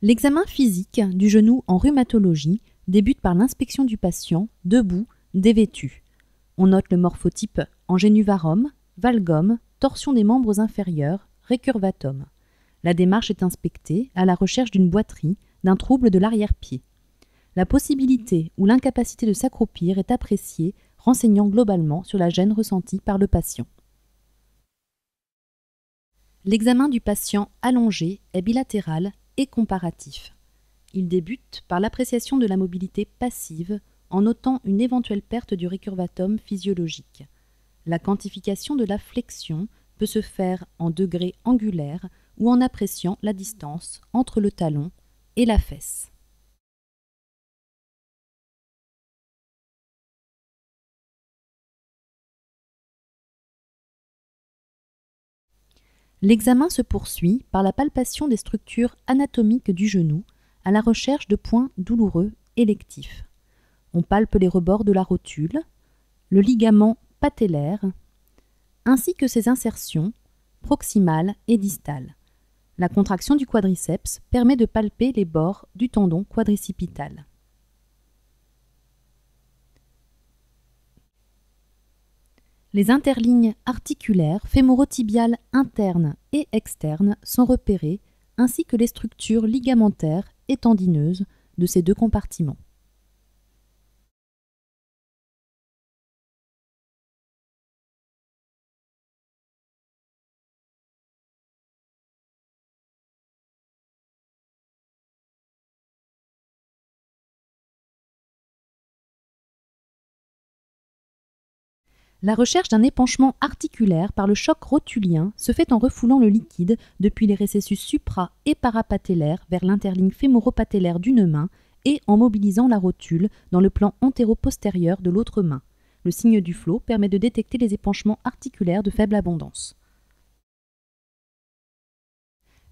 L'examen physique du genou en rhumatologie débute par l'inspection du patient, debout, dévêtu. On note le morphotype en génuvarum, valgum, torsion des membres inférieurs, récurvatum. La démarche est inspectée à la recherche d'une boiterie, d'un trouble de l'arrière-pied. La possibilité ou l'incapacité de s'accroupir est appréciée, renseignant globalement sur la gêne ressentie par le patient. L'examen du patient allongé est bilatéral et comparatif. Il débute par l'appréciation de la mobilité passive en notant une éventuelle perte du récurvatum physiologique. La quantification de la flexion peut se faire en degrés angulaires ou en appréciant la distance entre le talon et la fesse. L'examen se poursuit par la palpation des structures anatomiques du genou à la recherche de points douloureux électifs. On palpe les rebords de la rotule, le ligament patellaire, ainsi que ses insertions proximales et distales. La contraction du quadriceps permet de palper les bords du tendon quadricipital. Les interlignes articulaires fémorotibiales internes et externes sont repérées, ainsi que les structures ligamentaires et tendineuses de ces deux compartiments. La recherche d'un épanchement articulaire par le choc rotulien se fait en refoulant le liquide depuis les récessus supra- et parapatellaires vers l'interligne fémoro-patellaire d'une main et en mobilisant la rotule dans le plan antéro-postérieur de l'autre main. Le signe du flot permet de détecter les épanchements articulaires de faible abondance.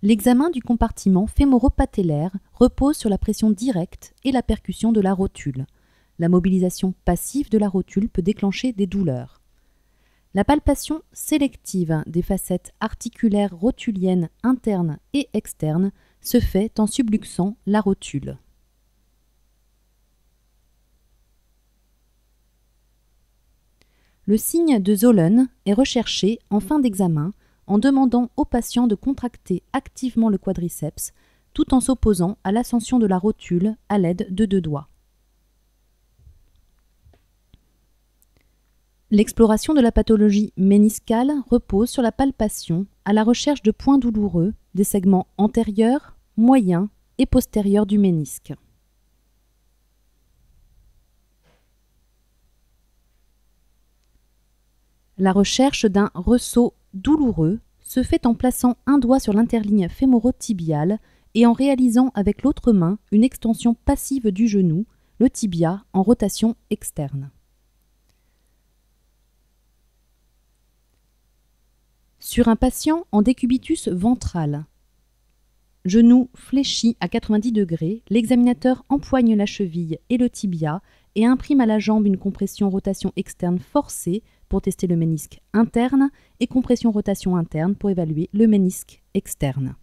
L'examen du compartiment fémoro-patellaire repose sur la pression directe et la percussion de la rotule. La mobilisation passive de la rotule peut déclencher des douleurs. La palpation sélective des facettes articulaires rotuliennes internes et externes se fait en subluxant la rotule. Le signe de Zollen est recherché en fin d'examen en demandant au patient de contracter activement le quadriceps tout en s'opposant à l'ascension de la rotule à l'aide de 2 doigts. L'exploration de la pathologie méniscale repose sur la palpation à la recherche de points douloureux des segments antérieurs, moyens et postérieurs du ménisque. La recherche d'un ressaut douloureux se fait en plaçant un doigt sur l'interligne fémoro-tibiale et en réalisant avec l'autre main une extension passive du genou, le tibia en rotation externe. Sur un patient en décubitus ventral, genou fléchi à 90 degrés, l'examinateur empoigne la cheville et le tibia et imprime à la jambe une compression-rotation externe forcée pour tester le ménisque interne et compression-rotation interne pour évaluer le ménisque externe.